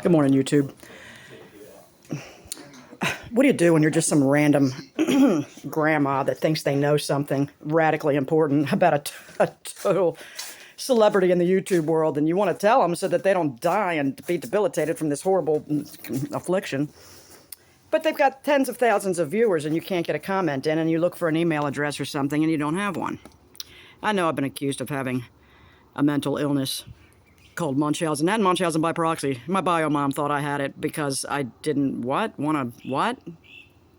Good morning, YouTube. What do you do when you're just some random grandma that thinks they know something radically important about a total celebrity in the YouTube world, and you want to tell them so that they don't die and be debilitated from this horrible affliction? But they've got tens of thousands of viewers, and you can't get a comment in, and you look for an email address or something, and you don't have one. I know I've been accused of having a mental illness called Munchausen, and Munchausen by proxy. My bio mom thought I had it because I didn't, want to,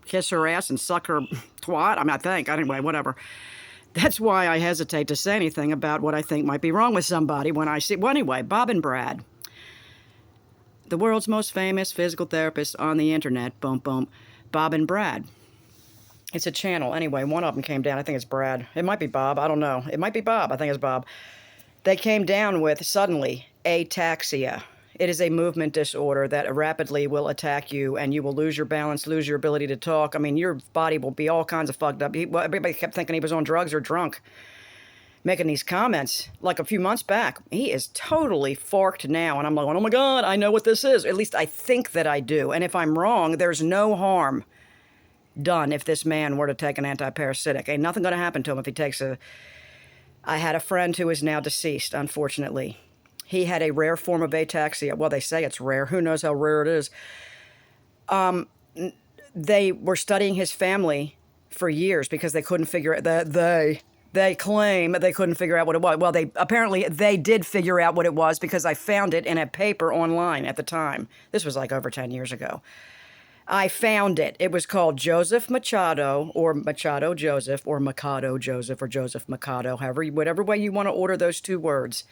kiss her ass and suck her twat? I mean, I think. Anyway, whatever. That's why I hesitate to say anything about what I think might be wrong with somebody when I see... Well, anyway, Bob and Brad. The world's most famous physical therapist on the internet. Boom, boom. Bob and Brad. It's a channel. Anyway, one of them came down. I think it's Brad. It might be Bob. I don't know. It might be Bob. I think it's Bob. They came down with, suddenly, ATAXIA. It is a movement disorder that rapidly will attack you, and you will lose your balance, lose your ability to talk. I mean, your body will be all kinds of fucked up. Everybody kept thinking he was on drugs or drunk, making these comments like a few months back. He is totally forked now, and I'm like, oh my God, I know what this is. At least I think that I do. And if I'm wrong, there's no harm done if this man were to take an antiparasitic. Ain't nothing going to happen to him if he takes a... I had a friend who is now deceased, unfortunately. He had a rare form of ataxia. Well, they say it's rare. Who knows how rare it is? They were studying his family for years because they couldn't figure it. They claim they couldn't figure out what it was. Well, apparently they did figure out what it was because I found it in a paper online at the time. This was like over 10 years ago. I found it. It was called Joseph Machado, or Machado Joseph, or Mikado Joseph, or Joseph Mikado, whatever way you want to order those two words.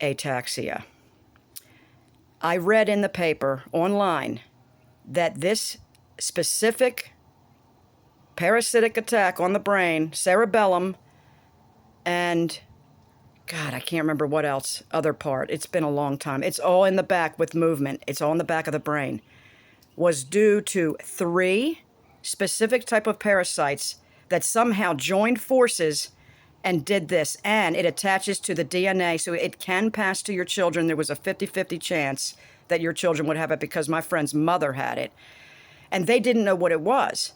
Ataxia. I read in the paper online that this specific parasitic attack on the brain, cerebellum, and God, I can't remember what else, other part. It's been a long time. It's all in the back with movement. It's all in the back of the brain. Was due to 3 specific type of parasites that somehow joined forces and did this. And it attaches to the DNA, so it can pass to your children. There was a 50-50 chance that your children would have it because my friend's mother had it. And they didn't know what it was.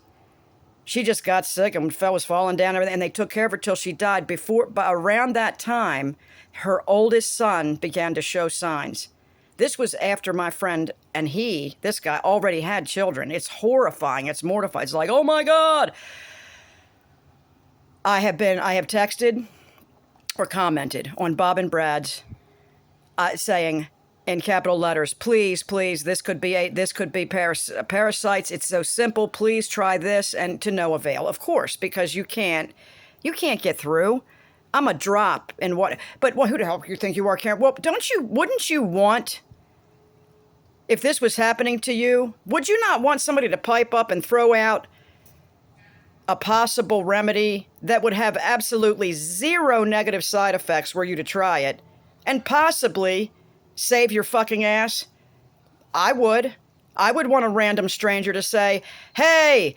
She just got sick and was falling down and everything, and they took care of her till she died. But around that time, her oldest son began to show signs. This was after my friend and this guy, already had children. It's horrifying. It's mortifying. It's like, oh my God. I have texted or commented on Bob and Brad's saying in capital letters, please, this could be parasites. It's so simple. Please try this, and to no avail, of course, because you can't get through. I'm a drop in what, but who the hell do you think you are, Karen? Well, wouldn't you want, if this was happening to you, would you not want somebody to pipe up and throw out a possible remedy that would have absolutely 0 negative side effects were you to try it and possibly save your fucking ass? I would want a random stranger to say, hey,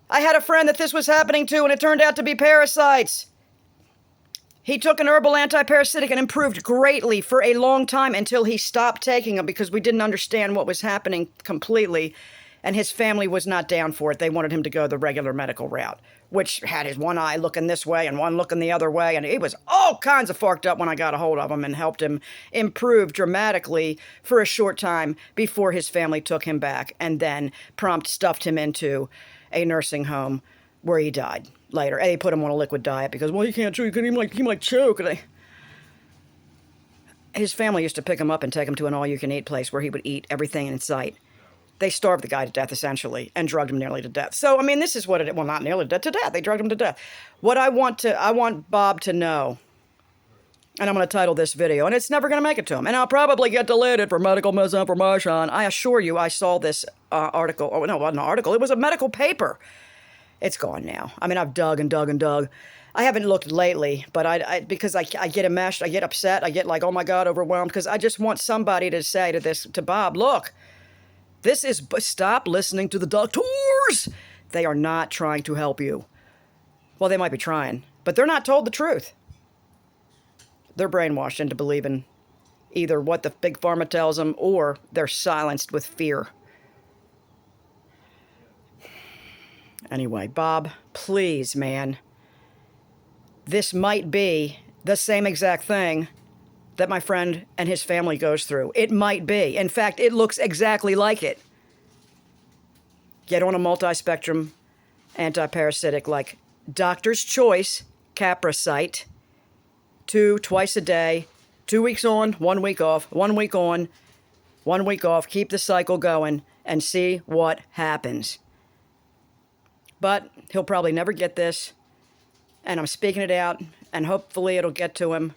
I had a friend that this was happening to and it turned out to be parasites. He took an herbal antiparasitic and improved greatly for a long time until he stopped taking them because we didn't understand what was happening completely, and his family was not down for it. They wanted him to go the regular medical route, which had his one eye looking this way and one looking the other way, and he was all kinds of fucked up when I got a hold of him and helped him improve dramatically for a short time before his family took him back and then prompt stuffed him into a nursing home where he died later. And they put him on a liquid diet because, well, he can't chew. He might choke. His family used to pick him up and take him to an all-you-can-eat place where he would eat everything in sight. They starved the guy to death, essentially, and drugged him nearly to death. So, I mean, this is what it... Well, not nearly to death. They drugged him to death. I want Bob to know, and I'm going to title this video, and it's never going to make it to him, and I'll probably get deleted for medical misinformation. I assure you, I saw this article. Oh, no, it wasn't an article. It was a medical paper. It's gone now. I mean, I've dug and dug and dug. I haven't looked lately, but because I get enmeshed, I get upset, I get like, oh my God, overwhelmed, because I just want somebody to say to Bob, look, stop listening to the doctors. They are not trying to help you. Well, they might be trying, but they're not told the truth. They're brainwashed into believing either what the big pharma tells them or they're silenced with fear. Anyway, Bob, please, man. This might be the same exact thing that my friend and his family goes through. It might be. In fact, it looks exactly like it. Get on a multi-spectrum antiparasitic like Doctor's Choice, Caprasite, 2 twice a day, 2 weeks on, 1 week off, 1 week on, 1 week off. Keep the cycle going and see what happens. But he'll probably never get this, and I'm speaking it out, and hopefully it'll get to him,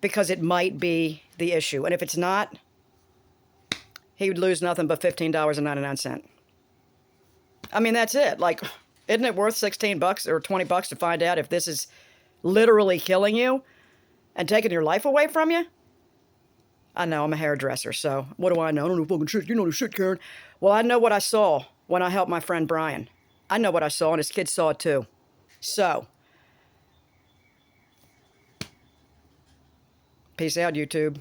because it might be the issue. And if it's not, he would lose nothing but $15.99. I mean, that's it. Like, isn't it worth $16 or $20 to find out if this is literally killing you and taking your life away from you? I know, I'm a hairdresser, so what do I know? I don't know fucking shit. You know the shit, Karen. Well, I know what I saw when I helped my friend Brian. I know what I saw, and his kids saw it too. So, peace out, YouTube.